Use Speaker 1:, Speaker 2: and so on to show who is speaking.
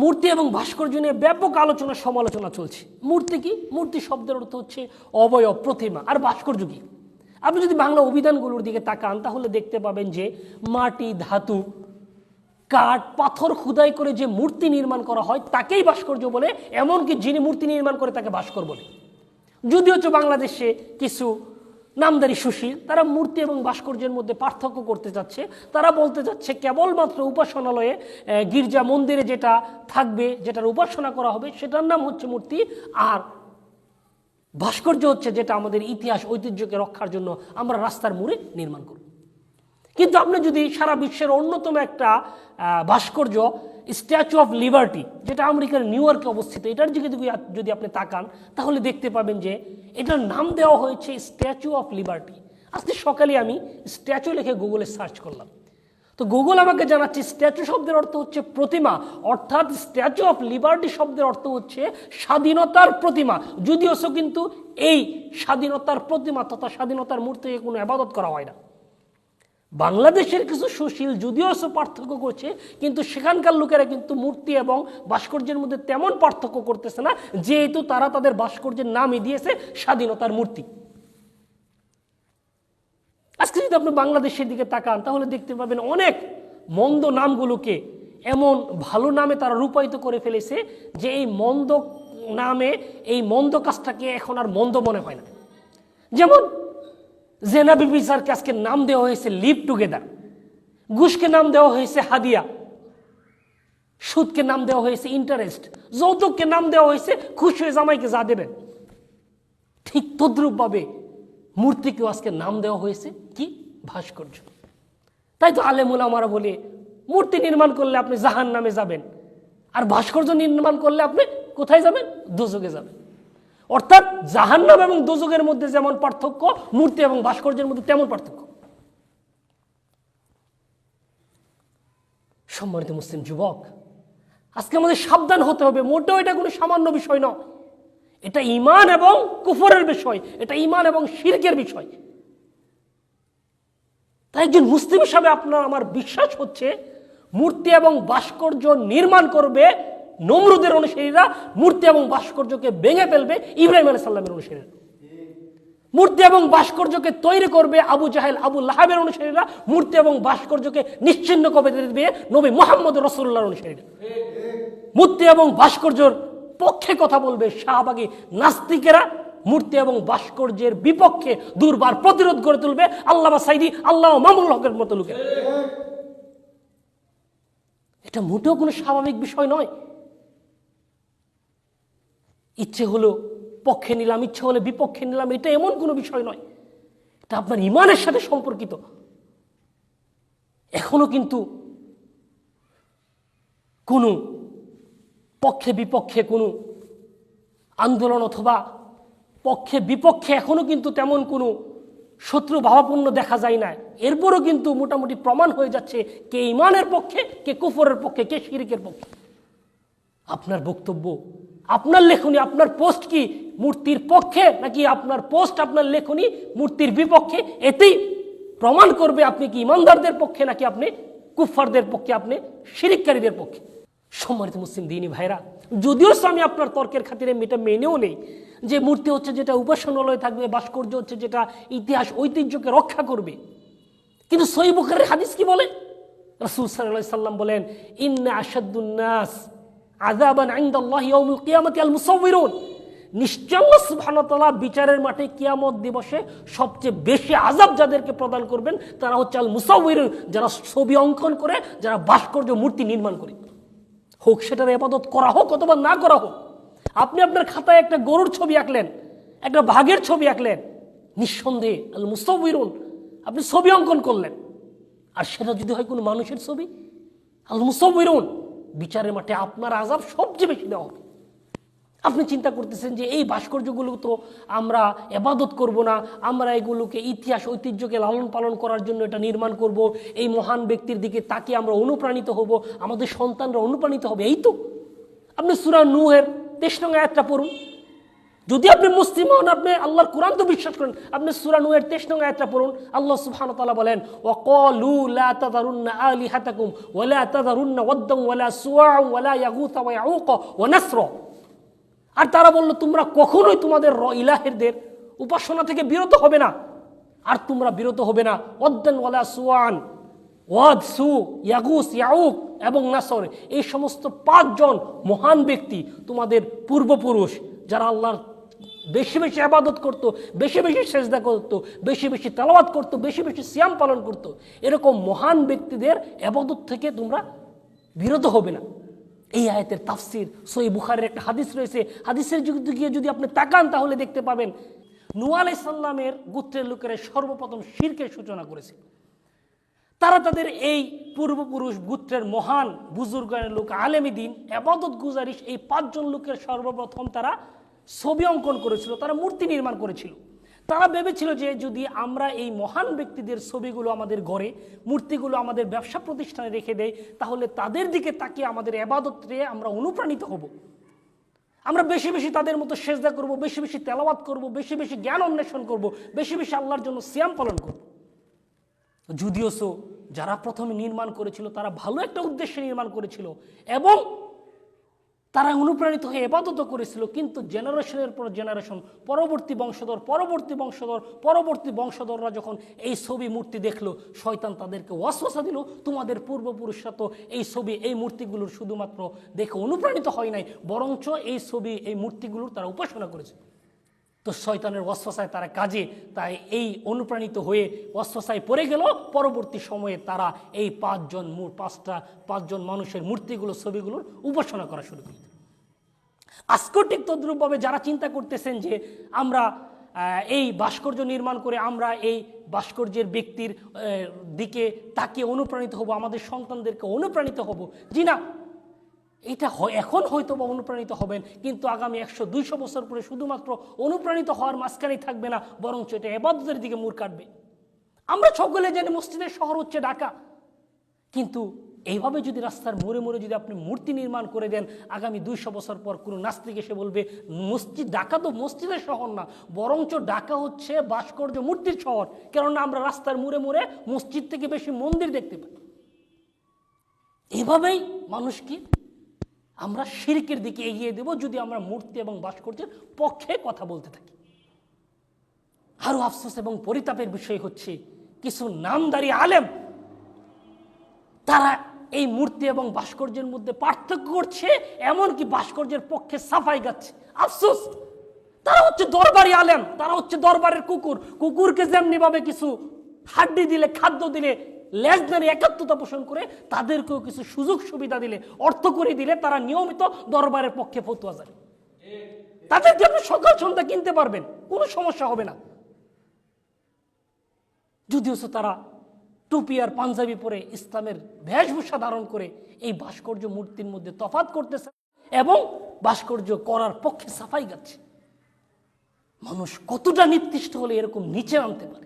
Speaker 1: মূর্তি এবং ভাস্কর্য নিয়ে ব্যাপক আলোচনা সমালোচনা চলছে। মূর্তি কি? মূর্তি শব্দের অর্থ হচ্ছে অবয়ব, প্রতিমা। আর ভাস্কর্য কি? আপনি যদি বাংলা অভিধানগুলোর দিকে তাকান তাহলে দেখতে পাবেন যে মাটি, ধাতু, কাঠ, পাথর খোদাই করে যে মূর্তি নির্মাণ করা হয় তাকেই ভাস্কর্য বলে, এমনকি যিনি মূর্তি নির্মাণ করে তাকে ভাস্কর বলে। যদিও বাংলাদেশে কিছু নামদারি সুশীল তারা মূর্তি এবং ভাস্কর্যের মধ্যে পার্থক্য করতে যাচ্ছে। তারা বলতে যাচ্ছে কেবলমাত্র উপাসনালয়ে, গির্জা মন্দিরে যেটা থাকবে, যেটার উপাসনা করা হবে সেটার নাম হচ্ছে মূর্তি, আর ভাস্কর্য হচ্ছে যেটা আমাদের ইতিহাস ঐতিহ্যকে রক্ষার জন্য আমরা রাস্তার মোড়ে নির্মাণ করব। কিন্তু আপনি যদি সারা বিশ্বের অন্যতম একটা ভাস্কর্য স্ট্যাচু অফ লিবার্টি, যেটা আমেরিকার নিউ ইয়র্কে অবস্থিত, এটার দিকে যদি আপনি তাকান তাহলে দেখতে পাবেন যে এটার নাম দেওয়া হয়েছে স্ট্যাচু অফ লিবার্টি। আজকে সকালে আমি স্ট্যাচু লিখে গুগলে সার্চ করলাম, তো গুগল আমাকে জানাচ্ছে স্ট্যাচু শব্দের অর্থ হচ্ছে প্রতিমা, অর্থাৎ স্ট্যাচু অফ লিবার্টি শব্দের অর্থ হচ্ছে স্বাধীনতার প্রতিমা। যদিও কিন্তু এই স্বাধীনতার প্রতিমা তথা স্বাধীনতার মূর্তিকে কোনো ইবাদত করা হয় না। বাংলাদেশের কিছু সুশীল যদিও পার্থক্য করছে, কিন্তু সেখানকার লোকেরা কিন্তু মূর্তি এবং ভাস্কর্যের মধ্যে তেমন পার্থক্য করতেছে না, যেহেতু তারা তাদের ভাস্কর্যের নামই দিয়েছে স্বাধীনতার মূর্তি। আজকে যদি আপনি বাংলাদেশের দিকে তাকান তাহলে দেখতে পাবেন অনেক মন্দ নামগুলোকে এমন ভালো নামে তারা রূপায়িত করে ফেলেছে যে এই মন্দ নামে এই মন্দ কাজটাকে এখন আর মন্দ মনে হয় না। যেমন জেনাবি বিচারকে আজকে নাম দেওয়া হয়েছে লিভ টুগেদার, ঘুষকে নাম দেওয়া হয়েছে হাদিয়া, সুদকে নাম দেওয়া হয়েছে ইন্টারেস্ট, যৌতুককে নাম দেওয়া হয়েছে খুশি হয়ে জামাইকে যা দেবেন। ঠিক তদ্রূপভাবে মূর্তিকেও আজকে নাম দেওয়া হয়েছে কি? ভাস্কর্য। তাই তো আলেম উলামারা বলে মূর্তি নির্মাণ করলে আপনি জাহান্নামে যাবেন, আর ভাস্কর্য নির্মাণ করলে আপনি কোথায় যাবেন? দোজখে যাবেন। অর্থাৎ জাহান্নাম এবং দোজখের মধ্যে যেমন পার্থক্য, মূর্তি এবং ভাস্কর্যের মধ্যে তেমন পার্থক্য। সম্মানিত মুসলিম যুবক, আজকে আমাদের সাবধান হতে হবে। মোটেও এটা কোনো সামান্য বিষয় নয়, এটা ঈমান এবং কুফরের বিষয়, এটা ঈমান এবং শিরকের বিষয়। তাই একজন মুসলিম হিসাবে আপনার আমার বিশ্বাস হচ্ছে মূর্তি এবং ভাস্কর্য নির্মাণ করবে নমরুদের অনুসারীরা, মূর্তি এবং ভাস্কর্যকে ভেঙে ফেলবে ইব্রাহিম আলাইহিস সালামের অনুসারীরা, মূর্তি এবং ভাস্কর্যকে তৈরি করবে আবু জাহেল, আবু লাহাবের অনুসারীরা, মূর্তি এবং ভাস্কর্যকে নিশ্চিহ্ন করে দেবে নবী মুহাম্মদ রাসূলুল্লাহর অনুসারীরা। মূর্তি এবং ভাস্কর্যের পক্ষে কথা বলবে শাহবাগী নাস্তিকেরা, মূর্তি এবং ভাস্কর্যের বিপক্ষে দুর্বার প্রতিরোধ গড়ে তুলবে আল্লামা সাইদি, আল্লামা মামুনুল হকের মতো লোকেরা। এটা মোটেও কোনো স্বাভাবিক বিষয় নয়। ইচ্ছে হলো পক্ষে নিলাম, ইচ্ছে হলে বিপক্ষে নিলাম, এটা এমন কোনো বিষয় নয়। এটা আপনার ঈমানের সাথে সম্পর্কিত। এখনো কিন্তু কোনো পক্ষে বিপক্ষে কোনো আন্দোলন অথবা পক্ষে বিপক্ষে এখনো কিন্তু তেমন কোনো শত্রু ভাবাপন্ন দেখা যায় না। এরপরও কিন্তু মোটামুটি প্রমাণ হয়ে যাচ্ছে কে ঈমানের পক্ষে, কে কুফরের পক্ষে, কে শিরকের পক্ষে। আপনার বক্তব্য, আপনার লেখনী, আপনার পোস্ট কি মূর্তির পক্ষে, নাকি আপনার পোস্ট, আপনার লেখনী মূর্তির বিপক্ষে? এতেই প্রমাণ করবে আপনি কি ঈমানদারদের পক্ষে নাকি আপনি কুফফারদের পক্ষে, আপনি শিরককারীদের পক্ষে। সম্মানিত মুসলিম দিনী ভাইরা, যদিও আমি আপনার তর্কের খাতিরে এটা মেনেও নেই যে মূর্তি হচ্ছে যেটা উপাসনালয়ে থাকবে, ভাস্কর্য হচ্ছে যেটা ইতিহাস ঐতিহ্যকে রক্ষা করবে, কিন্তু সহিহ বুখারীর হাদিস কি বলে? রাসূল সাল্লাল্লাহু আলাইহি সাল্লাম বলেন, ইন্না আশাদ্দুন নাস আযাবান ইনদাল্লাহি ইয়াউমুল কিয়ামাতি আল মুসাউবিরুন। নিশ্চয় আল্লাহ সুবহানাহু ওয়া তাআলা বিচারের মাঠে কিয়ামত দিবসে সবচেয়ে বেশি আযাব যাদেরকে প্রদান করবেন তারা হচ্ছে আল মুসাউবিরুন, যারা ছবি অঙ্কন করে, যারা ভাস্কর্য মূর্তি নির্মাণ করে। হোক সেটার ইবাদত করা হোক অথবা না করা হোক। আপনি আপনার খাতায় একটা গরুর ছবি আঁকলেন, একটা বাঘের ছবি আঁকলেন, নিঃসন্দেহে আল মুসাউবিরুন, আপনি ছবি অঙ্কন করলেন। আর সেটা যদি হয় কোনো মানুষের ছবি, আল মুসাউবিরুন, বিচারের মাঠে আপনার আযাব সবচেয়ে বেশি দেওয়া হবে। আপনি চিন্তা করতেছেন যে এই ভাস্কর্যগুলো তো আমরা ইবাদত করব না, আমরা এগুলোকে ইতিহাস ঐতিহ্যকে লালন পালন করার জন্য এটা নির্মাণ করব, এই মহান ব্যক্তির দিকে তাকে আমরা অনুপ্রাণিত হব, আমাদের সন্তানরা অনুপ্রাণিত হবে। এই তো আপনি সূরা নূহের 23 নং আয়াতটা পড়ুন। যদি আপনি মুসলিম হন, আপনি আল্লাহর কোরআন তো বিশ্বাস করেন, আপনি সূরা নূহের 23 নং আয়াতটা পড়ুন। আল্লাহ সুবহানাহু ওয়া তাআলা বলেন, ওয়াকালু লা তাযারুন্না আলিহাতাকুম ওয়া লা তাযারুন্না ওয়াদ্দান ওয়া লা সুওয়া ওয়া লা ইয়াগুথা ওয়া ইয়াউক ওয়া নাসরা। আর তারা বলল, তোমরা কখনোই তোমাদের ইলাহদের উপাসনা থেকে বিরত হবে না, আর তোমরা বিরত হবে না ওয়াদ্দান ওয়া লা সুওয়ান, ওয়াদ, সু, ইয়াগুস, ইয়াউক এবং নাসর, এই সমস্ত 5 জন মহান ব্যক্তি তোমাদের পূর্বপুরুষ যারা আল্লাহর বেশি বেশি ইবাদত করত, বেশি বেশি সেজদা করত, বেশি বেশি তেলাওয়াত করত, বেশি বেশি সিয়াম পালন করত, এরকম মহান ব্যক্তিদের ইবাদত থেকে তোমরা বিরত হবে না। এই আয়াতের তাফসীর সহিহ বুখারীর একটা হাদিস রয়েছে, হাদিসের যুগে গিয়ে যদি আপনি তাকান তাহলে দেখতে পাবেন নূহ আলাইহিস সালামের গোত্রের লোকেরা সর্বপ্রথম শিরকের সূচনা করেছে। তারা তাদের এই পূর্বপুরুষ গোত্রের মহান বুজুর্গের লোক আলেমী দ্বীন ইবাদত গুজারিশ এই 5 জন লোকের সর্বপ্রথম তারা ছবি অঙ্কন করেছিল, তারা মূর্তি নির্মাণ করেছিল। তারা ভেবেছিল যে যদি আমরা এই মহান ব্যক্তিদের ছবিগুলো আমাদের ঘরে, মূর্তিগুলো আমাদের ব্যবসা প্রতিষ্ঠানে রেখে দেই, তাহলে তাদের দিকে তাকিয়ে আমাদের ইবাদতে আমরা অনুপ্রাণিত হব, আমরা বেশি বেশি তাদের মতো সেজদা করব, বেশি বেশি তেলাওয়াত করব, বেশি বেশি জ্ঞান অন্বেষণ করব, বেশি বেশি আল্লাহর জন্য সিয়াম পালন করব। যদিও যারা প্রথমে নির্মাণ করেছিল তারা ভালো একটা উদ্দেশ্যে নির্মাণ করেছিল এবং তারা অনুপ্রাণিত হয়ে ইবাদত করেছিল, কিন্তু জেনারেশনের পর জেনারেশন, পরবর্তী বংশধররা যখন এই ছবি মূর্তি দেখলো, শয়তান তাদেরকে ওয়াসওয়াসা দিল, তোমাদের পূর্বপুরুষরা তো এই ছবি এই মূর্তিগুলোর শুধুমাত্র দেখে অনুপ্রাণিত হয় নাই, বরঞ্চ এই ছবি এই মূর্তিগুলোর তারা উপাসনা করেছে। তো শয়তানের ওয়াসওয়াসায় তারা কাজে তাই এই অনুপ্রাণিত হয়ে ওয়াসওয়াসায় পড়ে গেল। পরবর্তী সময়ে তারা এই 5 জন মানুষের মূর্তিগুলো, ছবিগুলোর উপাসনা করা শুরু করল। আজকেও ঠিক তদ্রূপভাবে যারা চিন্তা করতেছেন যে আমরা এই ভাস্কর্য নির্মাণ করে আমরা এই ভাস্কর্যের ব্যক্তির দিকে তাকিয়ে অনুপ্রাণিত হব, আমাদের সন্তানদেরকে অনুপ্রাণিত হব, জি না, এটা এখন হয়তো বা অনুপ্রাণিত হবেন, কিন্তু আগামী 100-200 বছর পরে শুধুমাত্র অনুপ্রাণিত হওয়ার মাঝখানেই থাকবে না, বরঞ্চ এটা ইবাদতের দিকে মুখ কাটবে। আমরা সকলে জানি মসজিদের শহর হচ্ছে ঢাকা, কিন্তু এইভাবে যদি রাস্তার মোড়ে মোড়ে যদি আপনি মূর্তি নির্মাণ করে দেন, আগামী 200 বছর পর কোনো নাস্তিক এসে বলবে ঢাকা তো মসজিদের শহর না, বরঞ্চ ঢাকা হচ্ছে ভাস্কর্য মূর্তির শহর, কেননা আমরা রাস্তার মোড়ে মোড়ে মসজিদ থেকে বেশি মন্দির দেখতে পাই। এভাবেই মানুষকে আমরা শিরকের দিকে এগিয়ে দেব যদি আমরা মূর্তি এবং ভাস্কর্যের পক্ষে কথা বলতে থাকি। আরো আফসোস এবং পরিতাপের বিষয় হচ্ছে কিছু নামদারি আলেম তারা এই মূর্তি এবং ভাস্কর্যের মধ্যে পার্থক্য করছে, এমনকি ভাস্কর্যের পক্ষে সাফাই গাচ্ছে। আফসোস, তারা হচ্ছে দরবারি আলেম, তারা হচ্ছে দরবারের কুকুরকে যেমনি ভাবে কিছু হাড্ডি দিলে, খাদ্য দিলে লেজ নাড়িয়ে একাত্মতা পোষণ করে, তাদেরকেও কিছু সুযোগ সুবিধা দিলে, অর্থ করে দিলে তারা নিয়মিত দরবারের পক্ষে ফতোয়া জানে। তাদেরকে আপনি সকাল সন্ধ্যা কিনতে পারবেন, কোনো সমস্যা হবে না। যদিও তারা টুপি আর পাঞ্জাবি পরে ইসলামের বেশভূষা ধারণ করে এই ভাস্কর্য মূর্তির মধ্যে তফাৎ করতেছে এবং ভাস্কর্য করার পক্ষে সাফাই গাচ্ছে। মানুষ কতটা নির্দিষ্ট হলে এরকম নিচে আনতে পারে?